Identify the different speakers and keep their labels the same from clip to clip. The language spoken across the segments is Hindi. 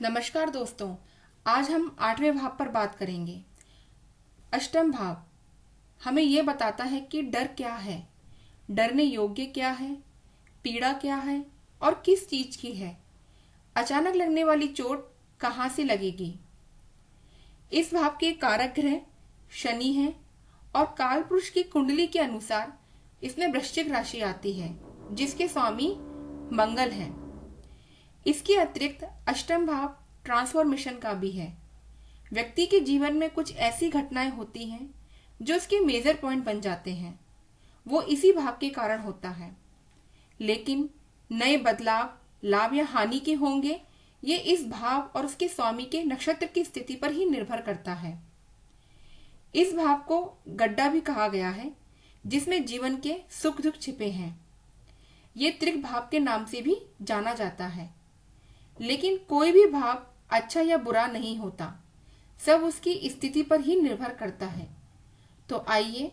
Speaker 1: नमस्कार दोस्तों। आज हम 8वें भाव पर बात करेंगे। अष्टम भाव हमें यह बताता है कि डर क्या है, डरने योग्य क्या है, पीड़ा क्या है और किस चीज की है, अचानक लगने वाली चोट कहाँ से लगेगी। इस भाव के कारक ग्रह शनि है और काल पुरुष की कुंडली के अनुसार इसमें वृश्चिक राशि आती है जिसके स्वामी मंगल है। इसके अतिरिक्त अष्टम भाव ट्रांसफॉर्मेशन का भी है। व्यक्ति के जीवन में कुछ ऐसी घटनाएं होती हैं जो उसके मेजर पॉइंट बन जाते हैं, वो इसी भाव के कारण होता है। लेकिन नए बदलाव लाभ या हानि के होंगे, ये इस भाव और उसके स्वामी के नक्षत्र की स्थिति पर ही निर्भर करता है। इस भाव को गड्ढा भी कहा गया है जिसमें जीवन के सुख दुख छिपे हैं। ये त्रिक भाव के नाम से भी जाना जाता है। लेकिन कोई भी भाव अच्छा या बुरा नहीं होता, सब उसकी स्थिति पर ही निर्भर करता है। तो आइए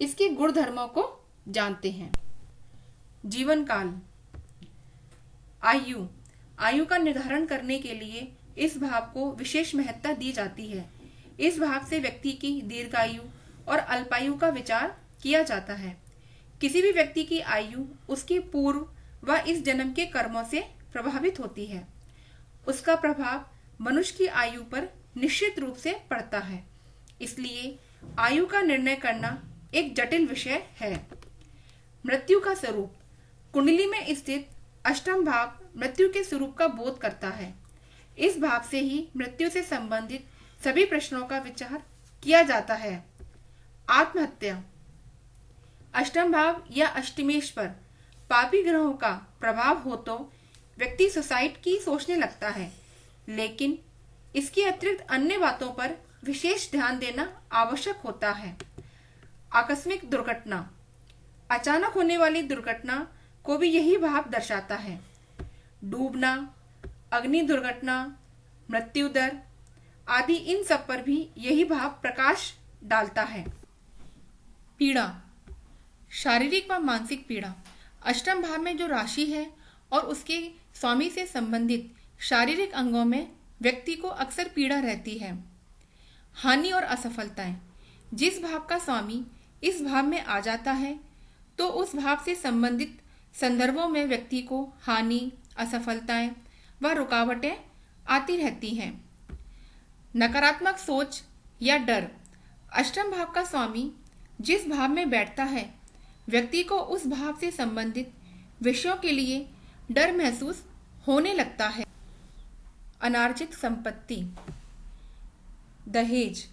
Speaker 1: इसके गुण धर्मों को जानते हैं। जीवन काल। आयु का निर्धारण करने के लिए इस भाव को विशेष महत्ता दी जाती है। इस भाव से व्यक्ति की दीर्घायु और अल्पायु का विचार किया जाता है। किसी भी व्यक्ति की आयु उसके पूर्व व इस जन्म के कर्मों से प्रभावित होती है। उसका प्रभाव मनुष्य की आयु पर निश्चित रूप से पड़ता है। इसलिए आयु का निर्णय करना एक जटिल विषय है। मृत्यु का स्वरूप। कुंडली में स्थित अष्टम भाव मृत्यु के स्वरूप का बोध करता है। इस भाव से ही मृत्यु से संबंधित सभी प्रश्नों का विचार किया जाता है। आत्महत्या। अष्टम भाव या अष्टमेश पर पापी ग्रहों का प्रभाव हो तो व्यक्ति सुसाइड की सोचने लगता है, लेकिन इसके अतिरिक्त अन्य बातों पर विशेष ध्यान देना आवश्यक होता है। आकस्मिक दुर्घटना। अचानक होने वाली दुर्घटना को भी यही भाव दर्शाता है। डूबना, अग्नि दुर्घटना, मृत्यु दर आदि इन सब पर भी यही भाव प्रकाश डालता है। पीड़ा। शारीरिक व मानसिक पीड़ा। अष्टम भाव में जो राशि है और उसके स्वामी से संबंधित शारीरिक अंगों में व्यक्ति को अक्सर पीड़ा रहती है। हानि और असफलताएं। जिस भाव का स्वामी इस भाव में आ जाता है तो उस भाव से संबंधित संदर्भों में व्यक्ति को हानि, असफलताएं व रुकावटें आती रहती हैं। नकारात्मक सोच या डर। अष्टम भाव का स्वामी जिस भाव में बैठता है, व्यक्ति को उस भाव से संबंधित विषयों के लिए डर महसूस होने लगता है। अनार्जित संपत्ति। दहेज।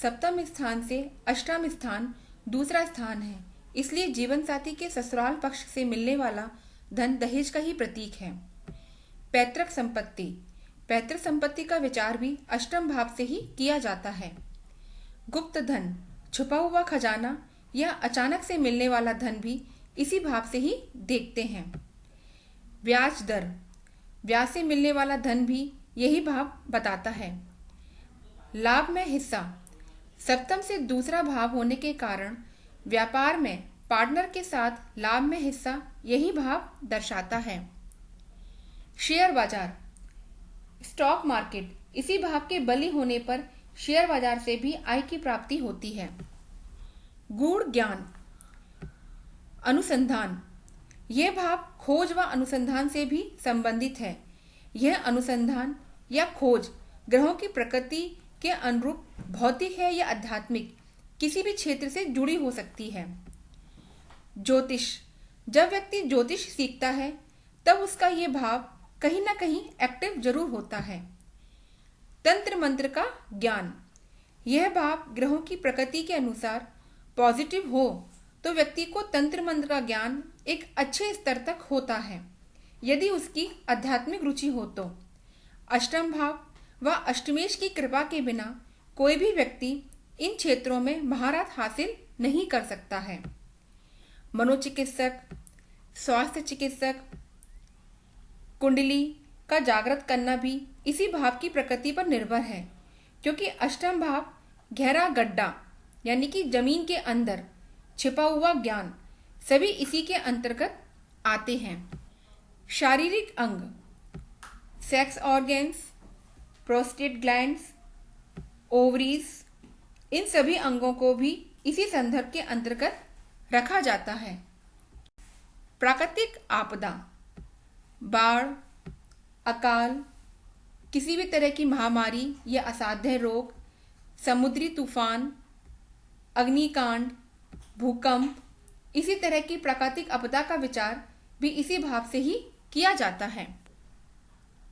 Speaker 1: सप्तम स्थान से अष्टम स्थान दूसरा स्थान है, इसलिए जीवन साथी के ससुराल पक्ष से मिलने वाला धन दहेज का ही प्रतीक है। पैतृक संपत्ति। पैतृक संपत्ति का विचार भी अष्टम भाव से ही किया जाता है। गुप्त धन। छुपा हुआ खजाना या अचानक से मिलने वाला धन भी इसी भाव से ही देखते हैं। ब्याज दर। ब्याज से मिलने वाला धन भी यही भाव बताता है। लाभ में हिस्सा। सप्तम से दूसरा भाव होने के कारण व्यापार में पार्टनर के साथ लाभ में हिस्सा यही भाव दर्शाता है। शेयर बाजार। Stock market. इसी भाव के बली होने पर शेयर बाजार से भी आय की प्राप्ति होती है। गूढ़ ज्ञान। अनुसंधान। यह भाव खोज व अनुसंधान से भी संबंधित है। यह अनुसंधान या खोज ग्रहों की प्रकृति के अनुरूप भौतिक है या आध्यात्मिक किसी भी क्षेत्र से जुड़ी हो सकती है। ज्योतिष। जब व्यक्ति ज्योतिष सीखता है तब उसका यह भाव कहीं ना कहीं एक्टिव जरूर होता है। तंत्र मंत्र का ज्ञान। यह भाव ग्रहों की प्रकृति के अनुसार पॉजिटिव हो तो व्यक्ति को तंत्र मंत्र का ज्ञान एक अच्छे स्तर तक होता है, यदि उसकी आध्यात्मिक रुचि हो तो। अष्टम भाव व अष्टमेश की कृपा के बिना कोई भी व्यक्ति इन क्षेत्रों में महारत हासिल नहीं कर सकता है। मनोचिकित्सक, स्वास्थ्य चिकित्सक, कुंडली का जागृत करना भी इसी भाव की प्रकृति पर निर्भर है, क्योंकि अष्टम भाव गहरा गड्ढा यानी कि जमीन के अंदर छिपा हुआ ज्ञान सभी इसी के अंतर्गत आते हैं। शारीरिक अंग। Sex organs, prostate glands, ovaries, इन सभी अंगों को भी इसी संदर्भ के अंतर्गत रखा जाता है। प्राकृतिक आपदा, बाढ़, अकाल, किसी भी तरह की महामारी या असाध्य रोग, समुद्री तूफान, अग्निकांड, भूकंप, इसी तरह की प्राकृतिक आपदा का विचार भी इसी भाव से ही किया जाता है।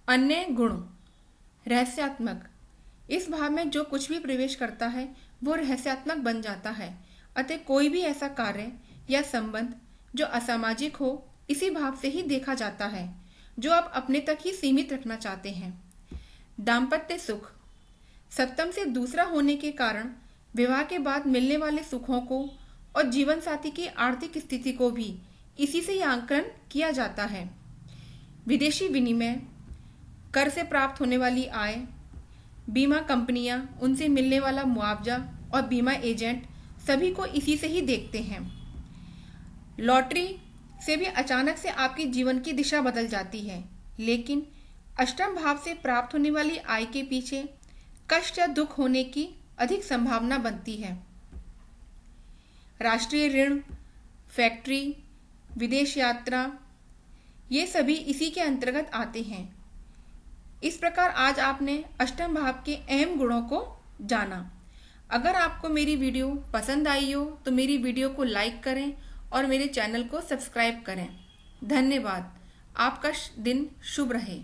Speaker 1: अन्य गुण, रहस्यात्मक, इस भाव में जो कुछ भी प्रवेश करता है वो रहस्यात्मक बन जाता है। अतः कोई भी ऐसा कार्य या संबंध जो असामाजिक हो, इसी भाव से ही देखा जाता है, जो आप अपने तक ही सीमित रखना चाहते हैं। दाम्पत्य सुख, सप्तम से दूसरा होने के कारण विवाह के बाद मिलने वाले सुखों को और जीवन साथी की आर्थिक स्थिति को भी इसी से ही आंकलन किया जाता है। विदेशी विनिमय, कर से प्राप्त होने वाली आय, बीमा कंपनियां, उनसे मिलने वाला मुआवजा और बीमा एजेंट सभी को इसी से ही देखते हैं। लॉटरी से भी अचानक से आपके जीवन की दिशा बदल जाती है, लेकिन अष्टम भाव से प्राप्त होने वाली आय के पीछे कष्ट या दुख होने की अधिक संभावना बनती है। राष्ट्रीय ऋण, फैक्ट्री, विदेश यात्रा, ये सभी इसी के अंतर्गत आते हैं। इस प्रकार आज आपने अष्टम भाव के अहम गुणों को जाना। अगर आपको मेरी वीडियो पसंद आई हो तो मेरी वीडियो को लाइक करें और मेरे चैनल को सब्सक्राइब करें। धन्यवाद। आपका दिन शुभ रहे।